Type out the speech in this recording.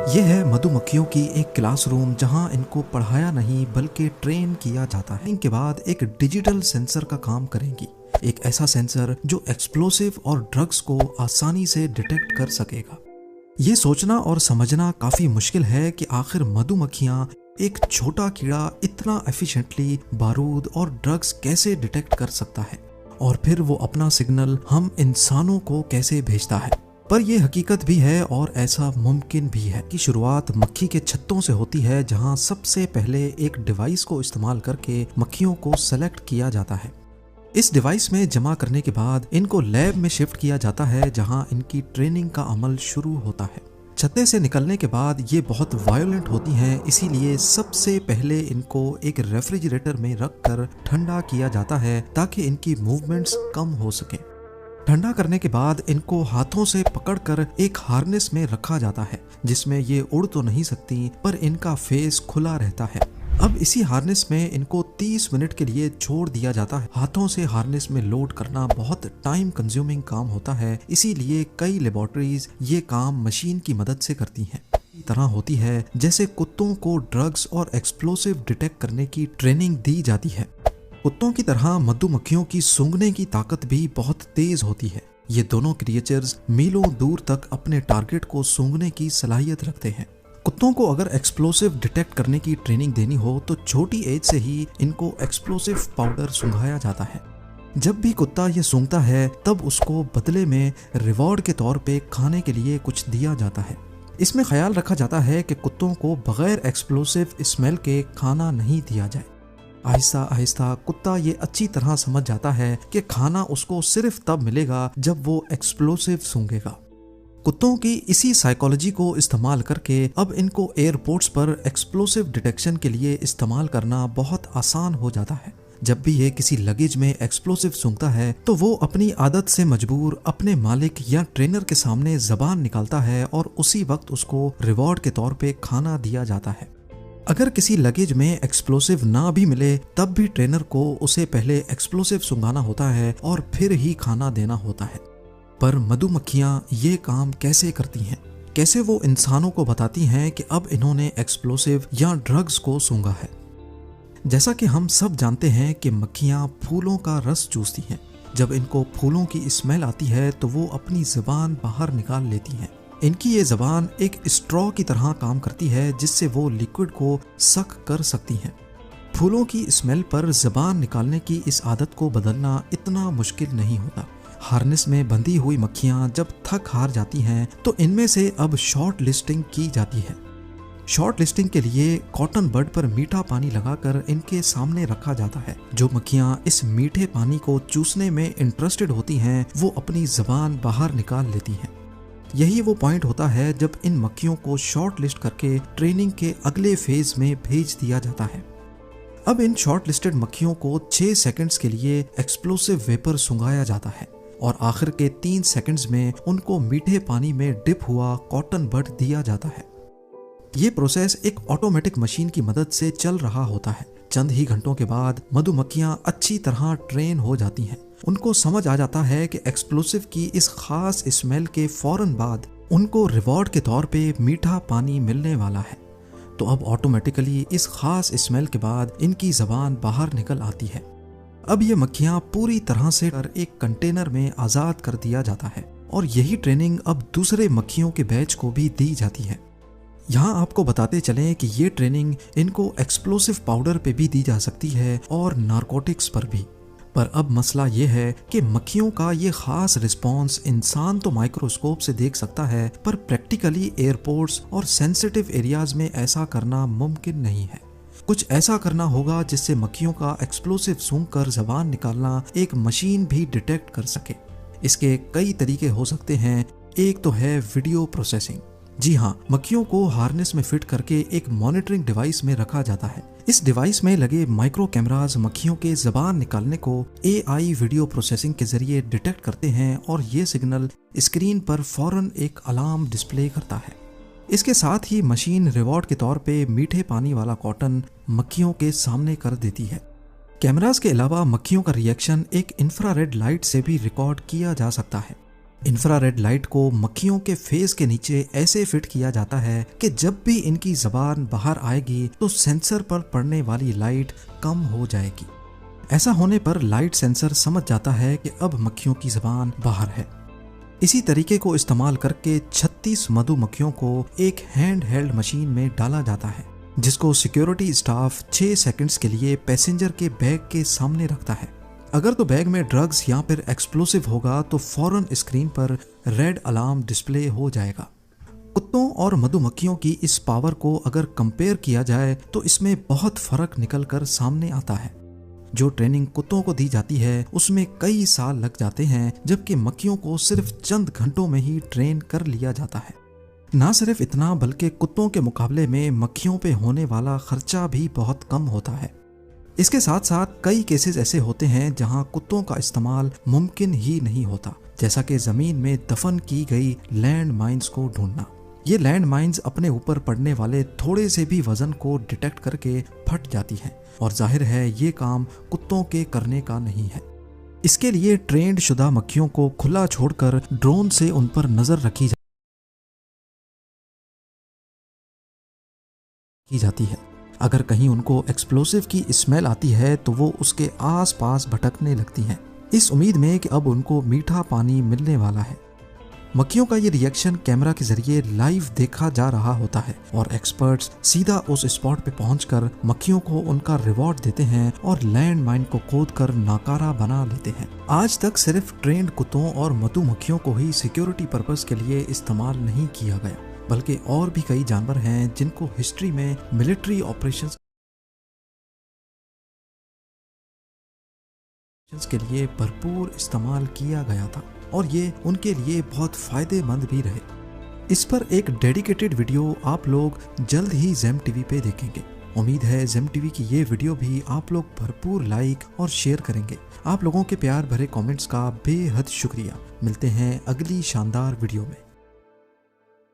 ये है मधुमक्खियों की एक क्लासरूम जहां इनको पढ़ाया नहीं बल्कि ट्रेन किया जाता है। इनके बाद एक डिजिटल सेंसर का काम करेंगी, एक ऐसा सेंसर जो एक्सप्लोसिव और ड्रग्स को आसानी से डिटेक्ट कर सकेगा। ये सोचना और समझना काफी मुश्किल है कि आखिर मधुमक्खियां एक छोटा कीड़ा इतना एफिशिएंटली बारूद और ड्रग्स कैसे डिटेक्ट कर सकता है और फिर वो अपना सिग्नल हम इंसानों को कैसे भेजता है। पर यह हकीकत भी है और ऐसा मुमकिन भी है कि शुरुआत मक्खी के छत्तों से होती है, जहां सबसे पहले एक डिवाइस को इस्तेमाल करके मक्खियों को सेलेक्ट किया जाता है। इस डिवाइस में जमा करने के बाद इनको लैब में शिफ्ट किया जाता है, जहां इनकी ट्रेनिंग का अमल शुरू होता है। छत्ते से निकलने के बाद ये बहुत वायलेंट होती हैं, इसीलिए सबसे पहले इनको एक रेफ्रिजरेटर में रखकर ठंडा किया जाता है ताकि इनकी मूवमेंट्स कम हो सके। ठंडा करने के बाद इनको हाथों से पकड़कर एक हार्नेस में रखा जाता है, जिसमें ये उड़ तो नहीं सकती पर इनका फेस खुला रहता है। अब इसी हार्नेस में इनको 30 मिनट के लिए छोड़ दिया जाता है। हाथों से हार्नेस में लोड करना बहुत टाइम कंज्यूमिंग काम होता है, इसीलिए कई लेबोरेटरीज ये काम मशीन की मदद से करती हैं। तरह होती है जैसे कुत्तों को ड्रग्स और एक्सप्लोसिव डिटेक्ट करने की ट्रेनिंग दी जाती है। कुत्तों की तरह मधुमक्खियों की सूंघने की ताकत भी बहुत तेज होती है। ये दोनों क्रिएचर्स मीलों दूर तक अपने टारगेट को सूंघने की सलाहियत रखते हैं। कुत्तों को अगर एक्सप्लोसिव डिटेक्ट करने की ट्रेनिंग देनी हो तो छोटी एज से ही इनको एक्सप्लोसिव पाउडर सूंघाया जाता है। जब भी कुत्ता ये सूंघता है तब उसको बदले में रिवॉर्ड के तौर पे खाने के लिए कुछ दिया जाता है। इसमें ख्याल रखा जाता है कि कुत्तों को बगैर एक्सप्लोसिव स्मेल के खाना नहीं दिया जाए। आहिस्ता आहिस्ता कुत्ता ये अच्छी तरह समझ जाता है कि खाना उसको सिर्फ तब मिलेगा जब वो एक्सप्लोसिव सूंघेगा। कुत्तों की इसी साइकोलॉजी को इस्तेमाल करके अब इनको एयरपोर्ट्स पर एक्सप्लोसिव डिटेक्शन के लिए इस्तेमाल करना बहुत आसान हो जाता है। जब भी ये किसी लगेज में एक्सप्लोसिव सूंघता है तो वो अपनी आदत से मजबूर अपने मालिक या ट्रेनर के सामने जबान निकालता है और उसी वक्त उसको रिवॉर्ड के तौर पे खाना दिया जाता है। अगर किसी लगेज में एक्सप्लोसिव ना भी मिले तब भी ट्रेनर को उसे पहले एक्सप्लोसिव सूंघाना होता है और फिर ही खाना देना होता है। पर मधुमक्खियां ये काम कैसे करती हैं? कैसे वो इंसानों को बताती हैं कि अब इन्होंने एक्सप्लोसिव या ड्रग्स को सूंघा है? जैसा कि हम सब जानते हैं कि मक्खियां फूलों का रस चूसती हैं। जब इनको फूलों की स्मेल आती है तो वो अपनी जुबान बाहर निकाल लेती हैं। इनकी ये जबान एक स्ट्रॉ की तरह काम करती है, जिससे वो लिक्विड को सक कर सकती हैं। फूलों की स्मेल पर जबान निकालने की इस आदत को बदलना इतना मुश्किल नहीं होता। हार्नेस में बंधी हुई मक्खियां जब थक हार जाती हैं तो इनमें से अब शॉर्ट लिस्टिंग की जाती है। शॉर्ट लिस्टिंग के लिए कॉटन बड पर मीठा पानी लगाकर इनके सामने रखा जाता है। जो मक्खियां इस मीठे पानी को चूसने में इंटरेस्टेड होती हैं वो अपनी जबान बाहर निकाल लेती हैं। यही वो पॉइंट होता है जब इन मक्खियों को शॉर्ट लिस्ट करके ट्रेनिंग के अगले फेज में भेज दिया जाता है। अब इन शॉर्ट लिस्टेड मक्खियों को 6 सेकंड्स के लिए एक्सप्लोसिव वेपर सूंघाया जाता है और आखिर के 3 सेकंड्स में उनको मीठे पानी में डिप हुआ कॉटन बड दिया जाता है। ये प्रोसेस एक ऑटोमेटिक मशीन की मदद से चल रहा होता है। चंद ही घंटों के बाद मधुमक्खियां अच्छी तरह ट्रेन हो जाती हैं। उनको समझ आ जाता है कि एक्सप्लोसिव की इस खास स्मेल के फौरन बाद उनको रिवॉर्ड के तौर पे मीठा पानी मिलने वाला है। तो अब ऑटोमेटिकली इस खास स्मेल के बाद इनकी जबान बाहर निकल आती है। अब ये मक्खियां पूरी तरह से एक कंटेनर में आजाद कर दिया जाता है और यही ट्रेनिंग अब दूसरे मक्खियों के बैच को भी दी जाती है। यहाँ आपको बताते चलें कि ये ट्रेनिंग इनको एक्सप्लोसिव पाउडर पे भी दी जा सकती है और नारकोटिक्स पर भी। पर अब मसला ये है कि मक्खियों का ये खास रिस्पॉन्स इंसान तो माइक्रोस्कोप से देख सकता है, पर प्रैक्टिकली एयरपोर्ट्स और सेंसिटिव एरियाज में ऐसा करना मुमकिन नहीं है। कुछ ऐसा करना होगा जिससे मक्खियों का एक्सप्लोसिव सूंघकर जबान निकालना एक मशीन भी डिटेक्ट कर सके। इसके कई तरीके हो सकते हैं। एक तो है वीडियो प्रोसेसिंग। जी हाँ, मक्खियों को हार्नेस में फिट करके एक मॉनिटरिंग डिवाइस में रखा जाता है। इस डिवाइस में लगे माइक्रो कैमरास मक्खियों के जबान निकालने को AI वीडियो प्रोसेसिंग के जरिए डिटेक्ट करते हैं और ये सिग्नल स्क्रीन पर फौरन एक अलार्म डिस्प्ले करता है। इसके साथ ही मशीन रिवॉर्ड के तौर पे मीठे पानी वाला कॉटन मक्खियों के सामने कर देती है। कैमरास के अलावा मक्खियों का रिएक्शन एक इंफ्रारेड लाइट से भी रिकॉर्ड किया जा सकता है। इंफ्रारेड लाइट को मक्खियों के फेस के नीचे ऐसे फिट किया जाता है कि जब भी इनकी जबान बाहर आएगी तो सेंसर पर पड़ने वाली लाइट कम हो जाएगी। ऐसा होने पर लाइट सेंसर समझ जाता है कि अब मक्खियों की जबान बाहर है। इसी तरीके को इस्तेमाल करके 36 मधुमक्खियों को एक हैंड हेल्ड मशीन में डाला जाता है, जिसको सिक्योरिटी स्टाफ 6 सेकंड्स के लिए पैसेंजर के बैग के सामने रखता है। अगर तो बैग में ड्रग्स या फिर एक्सप्लोसिव होगा तो फौरन स्क्रीन पर रेड अलार्म डिस्प्ले हो जाएगा। कुत्तों और मधुमक्खियों की इस पावर को अगर कंपेयर किया जाए तो इसमें बहुत फर्क निकल कर सामने आता है। जो ट्रेनिंग कुत्तों को दी जाती है उसमें कई साल लग जाते हैं, जबकि मक्खियों को सिर्फ चंद घंटों में ही ट्रेन कर लिया जाता है। ना सिर्फ इतना बल्कि कुत्तों के मुकाबले में मक्खियों पे होने वाला खर्चा भी बहुत कम होता है। इसके साथ साथ कई केसेस ऐसे होते हैं जहां कुत्तों का इस्तेमाल मुमकिन ही नहीं होता, जैसा कि जमीन में दफन की गई लैंड माइंस को ढूंढना। ये लैंड माइंस अपने ऊपर पड़ने वाले थोड़े से भी वजन को डिटेक्ट करके फट जाती हैं, और जाहिर है ये काम कुत्तों के करने का नहीं है। इसके लिए ट्रेंड शुदा मक्खियों को खुला छोड़कर ड्रोन से उन पर नजर रखी जाती है। अगर कहीं उनको एक्सप्लोसिव की स्मेल आती है तो वो उसके आसपास भटकने लगती हैं, इस उम्मीद में कि अब उनको मीठा पानी मिलने वाला है। मक्खियों का ये रिएक्शन कैमरा के जरिए लाइव देखा जा रहा होता है और एक्सपर्ट्स सीधा उस स्पॉट पे पहुंचकर मक्खियों को उनका रिवॉर्ड देते हैं और लैंड माइन को खोद कर नाकारा बना लेते हैं। आज तक सिर्फ ट्रेंड कुत्तों और मधुमक्खियों को ही सिक्योरिटी पर्पस के लिए इस्तेमाल नहीं किया गया, बल्कि और भी कई जानवर हैं जिनको हिस्ट्री में मिलिट्री ऑपरेशंस के लिए भरपूर इस्तेमाल किया गया था और ये उनके लिए बहुत फायदेमंद भी रहे। इस पर एक डेडिकेटेड वीडियो आप लोग जल्द ही ज़ेम टीवी पे देखेंगे। उम्मीद है ज़ेम टीवी की ये वीडियो भी आप लोग भरपूर लाइक और शेयर करेंगे। आप लोगों के प्यार भरे कमेंट्स का बेहद शुक्रिया। मिलते हैं अगली शानदार वीडियो में।